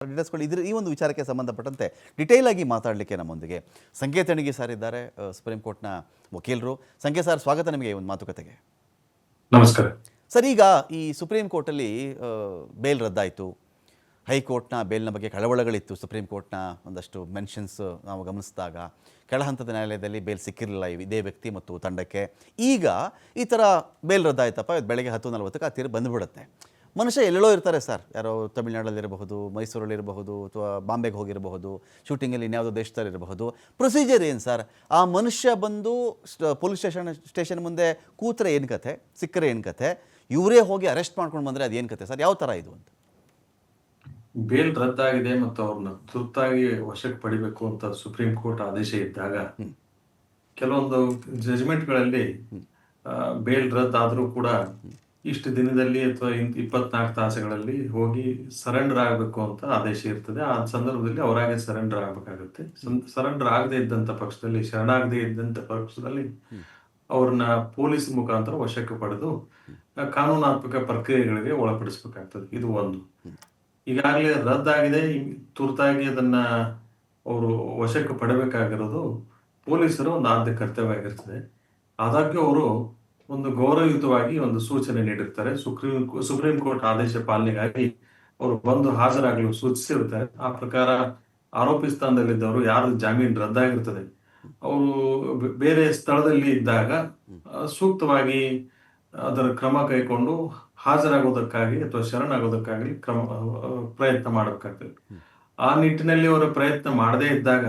ಡೀಟೇಲ್ಸ್ಗಳು ಈ ಒಂದು ವಿಚಾರಕ್ಕೆ ಸಂಬಂಧಪಟ್ಟಂತೆ ಡಿಟೇಲ್ ಆಗಿ ಮಾತಾಡಲಿಕ್ಕೆ ನಮ್ಮೊಂದಿಗೆ ಸಂಕೇತ್ ಅಣಗಿ ಸರ್ ಇದ್ದಾರೆ, ಸುಪ್ರೀಂ ಕೋರ್ಟ್ನ ವಕೀಲರು. ಸಂಕೇತ್ ಸರ್, ಸ್ವಾಗತ ನಿಮಗೆ ಈ ಒಂದು ಮಾತುಕತೆಗೆ. ನಮಸ್ಕಾರ ಸರ್, ಈಗ ಈ ಸುಪ್ರೀಂ ಕೋರ್ಟಲ್ಲಿ ಬೇಲ್ ರದ್ದಾಯಿತು. ಹೈಕೋರ್ಟ್ನ ಬೇಲ್ನ ಬಗ್ಗೆ ಕಳವಳಗಳಿತ್ತು. ಸುಪ್ರೀಂ ಕೋರ್ಟ್ನ ಒಂದಷ್ಟು ಮೆನ್ಷನ್ಸ್ ನಾವು ಗಮನಿಸಿದಾಗ ಕೆಳ ಹಂತದ ನ್ಯಾಯಾಲಯದಲ್ಲಿ ಬೇಲ್ ಸಿಕ್ಕಿರಲಿಲ್ಲ ಇದೇ ವ್ಯಕ್ತಿ ಮತ್ತು ತಂಡಕ್ಕೆ. ಈಗ ಈ ಥರ ಬೇಲ್ ರದ್ದಾಯ್ತಪ್ಪ, ಬೆಳಗ್ಗೆ 10:40ಕ್ಕೆ ಆ ತೀರ್ಪು ಬಂದುಬಿಡುತ್ತೆ. ಮನುಷ್ಯ ಎಲ್ಲೆಲ್ಲೋ ಇರ್ತಾರೆ ಸರ್, ಯಾರೋ ತಮಿಳ್ನಾಡಲ್ಲಿರಬಹುದು, ಮೈಸೂರಲ್ಲಿರಬಹುದು, ಅಥವಾ ಬಾಂಬೆಗೆ ಹೋಗಿರಬಹುದು, ಶೂಟಿಂಗಲ್ಲಿ ಇನ್ಯಾವುದೋ ದೇಶದಲ್ಲಿರಬಹುದು. ಪ್ರೊಸೀಜರ್ ಏನು ಸರ್? ಆ ಮನುಷ್ಯ ಬಂದು ಪೊಲೀಸ್ ಸ್ಟೇಷನ್ ಮುಂದೆ ಕೂತ್ರೆ ಏನು ಕತೆ, ಸಿಕ್ಕರೆ ಏನು ಕತೆ, ಇವರೇ ಹೋಗಿ ಅರೆಸ್ಟ್ ಮಾಡ್ಕೊಂಡು ಬಂದರೆ ಅದು ಏನು ಕತೆ ಸರ್? ಯಾವ ಥರ ಇದು ಅಂತ? ಬೇಲ್ ರದ್ದಾಗಿದೆ ಮತ್ತು ಅವ್ರನ್ನ ತುರ್ತಾಗಿ ವಶಕ್ಕೆ ಪಡಿಬೇಕು ಅಂತ ಸುಪ್ರೀಂ ಕೋರ್ಟ್ ಆದೇಶ ಇದ್ದಾಗ ಕೆಲವೊಂದು ಜಜ್ಮೆಂಟ್ಗಳಲ್ಲಿ ಬೇಲ್ ರದ್ದಾದರೂ ಕೂಡ ಇಷ್ಟು ದಿನದಲ್ಲಿ ಅಥವಾ 24 ತಾಸುಗಳಲ್ಲಿ ಹೋಗಿ ಸರೆಂಡರ್ ಆಗಬೇಕು ಅಂತ ಆದೇಶ ಇರ್ತದೆ. ಆ ಸಂದರ್ಭದಲ್ಲಿ ಅವರಾಗೆ ಸರೆಂಡರ್ ಆಗಬೇಕಾಗುತ್ತೆ. ಸರೆಂಡರ್ ಆಗದೆ ಇದ್ದಂತ ಪಕ್ಷದಲ್ಲಿ, ಶರಣಾಗದೆ ಇದ್ದಂತ ಪಕ್ಷದಲ್ಲಿ ಅವ್ರನ್ನ ಪೊಲೀಸ್ ಮುಖಾಂತರ ವಶಕ್ಕೆ ಪಡೆದು ಕಾನೂನಾತ್ಮಕ ಪ್ರಕ್ರಿಯೆಗಳಿಗೆ ಒಳಪಡಿಸಬೇಕಾಗ್ತದೆ. ಇದು ಒಂದು. ಈಗಾಗಲೇ ರದ್ದಾಗಿದೆ, ತುರ್ತಾಗಿ ಅದನ್ನ ಅವರು ವಶಕ್ಕೆ ಪಡಬೇಕಾಗಿರೋದು ಪೊಲೀಸರು ಒಂದು ಆದ್ಯ ಕರ್ತವ್ಯ ಆಗಿರ್ತದೆ. ಆದಾಗ್ಯೂ ಅವರು ಒಂದು ಗೌರವಯುತವಾಗಿ ಒಂದು ಸೂಚನೆ ನೀಡಿರ್ತಾರೆ. ಸುಪ್ರೀಂ ಕೋರ್ಟ್ ಆದೇಶ ಪಾಲನೆಗಾಗಿ ಅವರು ಬಂದು ಹಾಜರಾಗಲು ಸೂಚಿಸಿರ್ತಾರೆ. ಆ ಪ್ರಕಾರ ಆರೋಪಿ ಸ್ಥಾನದಲ್ಲಿದ್ದವರು ಯಾರು ಜಾಮೀನು ರದ್ದಾಗಿರ್ತದೆ ಅವರು ಬೇರೆ ಸ್ಥಳದಲ್ಲಿ ಇದ್ದಾಗ ಸೂಕ್ತವಾಗಿ ಅದರ ಕ್ರಮ ಕೈಕೊಂಡು ಹಾಜರಾಗೋದಕ್ಕಾಗಿ ಅಥವಾ ಶರಣಾಗೋದಕ್ಕಾಗಿ ಪ್ರಯತ್ನ ಮಾಡಬೇಕಾಗ್ತದೆ. ಆ ನಿಟ್ಟಿನಲ್ಲಿ ಅವರ ಪ್ರಯತ್ನ ಮಾಡದೇ ಇದ್ದಾಗ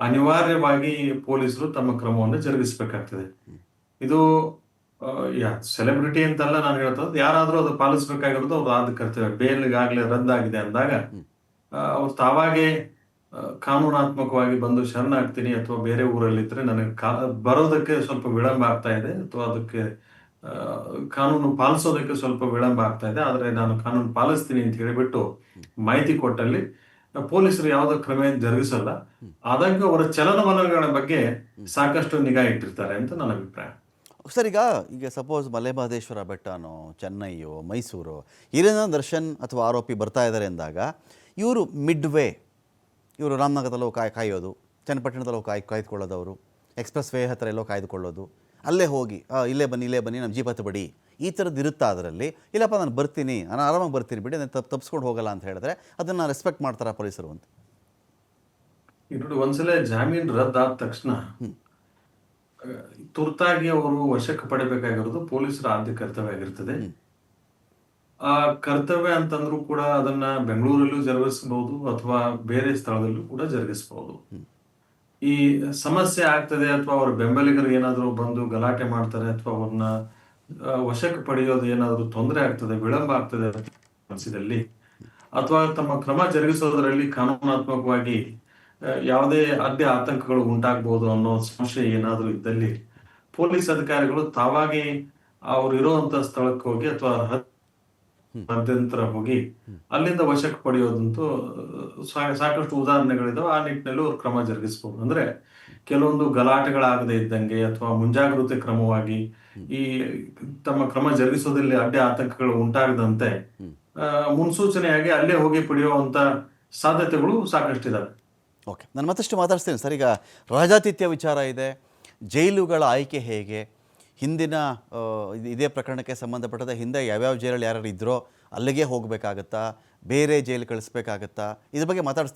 ಅನಿವಾರ್ಯವಾಗಿ ಪೊಲೀಸರು ತಮ್ಮ ಕ್ರಮವನ್ನು ಜರುಗಿಸಬೇಕಾಗ್ತದೆ. ಇದು ಸೆಲೆಬ್ರಿಟಿ ಅಂತಲ್ಲ ನಾನು ಹೇಳ್ತದ್ದು, ಯಾರಾದ್ರೂ ಅದು ಪಾಲಿಸಬೇಕಾಗಿರೋದು ಅವ್ರು ಆದ ಕರ್ತವ್ಯ. ಬೇಲ್ಗಾಗ್ಲೇ ರದ್ದಾಗಿದೆ ಅಂದಾಗ ಅವ್ರು ತಾವಾಗೆ ಕಾನೂನಾತ್ಮಕವಾಗಿ ಬಂದು ಶರಣಾಗ್ತೀನಿ ಅಥವಾ ಬೇರೆ ಊರಲ್ಲಿದ್ರೆ ನನಗೆ ಬರೋದಕ್ಕೆ ಸ್ವಲ್ಪ ವಿಳಂಬ ಆಗ್ತಾ ಇದೆ ಅಥವಾ ಅದಕ್ಕೆ ಕಾನೂನು ಪಾಲಿಸೋದಕ್ಕೆ ಸ್ವಲ್ಪ ವಿಳಂಬ ಆಗ್ತಾ ಇದೆ, ಆದ್ರೆ ನಾನು ಕಾನೂನು ಪಾಲಿಸ್ತೀನಿ ಅಂತ ಹೇಳಿಬಿಟ್ಟು ಮಾಹಿತಿ ಕೊಟ್ಟಲ್ಲಿ ಪೊಲೀಸರು ಯಾವುದೋ ಕ್ರಮ ಜರುಗಿಸಲ್ಲ. ಆದಾಗ್ಯೂ ಅವರ ಚಲನವಲನಗಳ ಬಗ್ಗೆ ಸಾಕಷ್ಟು ನಿಗಾ ಇಟ್ಟಿರ್ತಾರೆ ಅಂತ ನನ್ನ ಅಭಿಪ್ರಾಯ. ಸರ್, ಈಗ ಸಪೋಸ್ ಮಲೆಮಹದೇಶ್ವರ ಬೆಟ್ಟನೋ, ಚೆನ್ನೈಯೋ, ಮೈಸೂರು ಇಲ್ಲಿಂದ ದರ್ಶನ್ ಅಥವಾ ಆರೋಪಿ ಬರ್ತಾ ಇದ್ದಾರೆ ಅಂದಾಗ ಇವರು ಮಿಡ್ ವೇ, ಇವರು ರಾಮನಗರದಲ್ಲೋ ಕಾಯೋದು, ಚನ್ನಪಟ್ಟಣದಲ್ಲೋ ಕಾಯ್ದುಕೊಳ್ಳೋದು, ಅವರು ಎಕ್ಸ್ಪ್ರೆಸ್ ವೇ ಹತ್ರ ಎಲ್ಲೋ ಕಾಯ್ದುಕೊಳ್ಳೋದು, ಅಲ್ಲೇ ಹೋಗಿ ಇಲ್ಲೇ ಬನ್ನಿ ನಮ್ಮ ಜೀಪ್ ಹತ್ತು ಬಿಡಿ, ಈ ಥರದ್ದು ಇರುತ್ತಾ ಅದರಲ್ಲಿ? ಇಲ್ಲಪ್ಪ ನಾನು ಬರ್ತೀನಿ, ನಾನು ಆರಾಮಾಗಿ ಬರ್ತೀನಿ ಬಿಡಿ, ನಾನು ತಪ್ಪಿಸ್ಕೊಂಡು ಹೋಗಲ್ಲ ಅಂತ ಹೇಳಿದ್ರೆ ಅದನ್ನು ರೆಸ್ಪೆಕ್ಟ್ ಮಾಡ್ತಾರಾ ಪೊಲೀಸರು ಅಂತ? ನೋಡಿ, ಒಂದ್ಸಲ ಜಾಮೀನು ರದ್ದಾದ ತಕ್ಷಣ ತುರ್ತಾಗಿ ಅವರು ವಶಕ್ಕೆ ಪಡಿಬೇಕಾಗಿರೋದು ಪೊಲೀಸರ ಆದ್ಯ ಕರ್ತವ್ಯ ಆಗಿರ್ತದೆ. ಆ ಕರ್ತವ್ಯ ಅಂತಂದ್ರೂ ಕೂಡ ಅದನ್ನ ಬೆಂಗಳೂರಲ್ಲೂ ಜರುಗಿಸಬಹುದು ಅಥವಾ ಬೇರೆ ಸ್ಥಳದಲ್ಲೂ ಕೂಡ ಜರುಗಿಸಬಹುದು. ಈ ಸಮಸ್ಯೆ ಆಗ್ತದೆ ಅಥವಾ ಅವರ ಬೆಂಬಲಿಗರು ಏನಾದ್ರು ಬಂದು ಗಲಾಟೆ ಮಾಡ್ತಾರೆ ಅಥವಾ ಅವ್ರನ್ನ ವಶಕ್ಕೆ ಪಡೆಯೋದು ಏನಾದ್ರು ತೊಂದರೆ ಆಗ್ತದೆ, ವಿಳಂಬ ಆಗ್ತದೆ ಅನಿಸಿದಲ್ಲಿ, ಅಥವಾ ತಮ್ಮ ಕ್ರಮ ಜರುಗಿಸೋದ್ರಲ್ಲಿ ಕಾನೂನಾತ್ಮಕವಾಗಿ ಯಾವುದೇ ಅಡ್ಡಿ ಆತಂಕಗಳು ಉಂಟಾಗಬಹುದು ಅನ್ನೋ ಸಂಶಯ ಏನಾದ್ರೂ ಇದ್ದಲ್ಲಿ ಪೊಲೀಸ್ ಅಧಿಕಾರಿಗಳು ತಾವಾಗಿ ಅವ್ರು ಇರುವಂತ ಸ್ಥಳಕ್ಕೆ ಹೋಗಿ ಅಥವಾ ಮಧ್ಯಂತರ ಹೋಗಿ ಅಲ್ಲಿಂದ ವಶಕ್ಕೆ ಪಡೆಯೋದಂತೂ ಸಾಕಷ್ಟು ಉದಾಹರಣೆಗಳಿದಾವೆ. ಆ ನಿಟ್ಟಿನಲ್ಲಿ ಅವ್ರು ಕ್ರಮ ಜರುಗಿಸಬಹುದು. ಅಂದ್ರೆ ಕೆಲವೊಂದು ಗಲಾಟೆಗಳಾಗದೆ ಇದ್ದಂಗೆ ಅಥವಾ ಮುಂಜಾಗ್ರತೆ ಕ್ರಮವಾಗಿ ಈ ತಮ್ಮ ಕ್ರಮ ಜರುಗಿಸೋದ್ರಲ್ಲಿ ಅಡ್ಡಿ ಆತಂಕಗಳು ಉಂಟಾಗದಂತೆ ಮುನ್ಸೂಚನೆಯಾಗಿ ಅಲ್ಲೇ ಹೋಗಿ ಪಡೆಯುವಂತ ಸಾಧ್ಯತೆಗಳು ಸಾಕಷ್ಟಿದಾವೆ. ಓಕೆ, ನಾನು ಮತ್ತಷ್ಟು ಮಾತಾಡ್ತೀನಿ ಸರ್. ಈಗ ರಾಜಾತಿಥ್ಯ ವಿಚಾರ ಇದೆ, ಜೈಲುಗಳ ಆಯ್ಕೆ ಹೇಗೆ, ಹಿಂದಿನ ಇದೇ ಪ್ರಕರಣಕ್ಕೆ ಸಂಬಂಧಪಟ್ಟದ ಹಿಂದೆ ಯಾವ್ಯಾವ ಜೈಲಲ್ಲಿ ಯಾರು ಇದ್ರೋ ಅಲ್ಲಿಗೆ ಹೋಗಬೇಕಾಗತ್ತಾ, ಬೇರೆ ಜೈಲು ಕಳಿಸ್ಬೇಕಾಗತ್ತಾ, ಇದ್ರ ಬಗ್ಗೆ ಮಾತಾಡ್ತೀನಿ.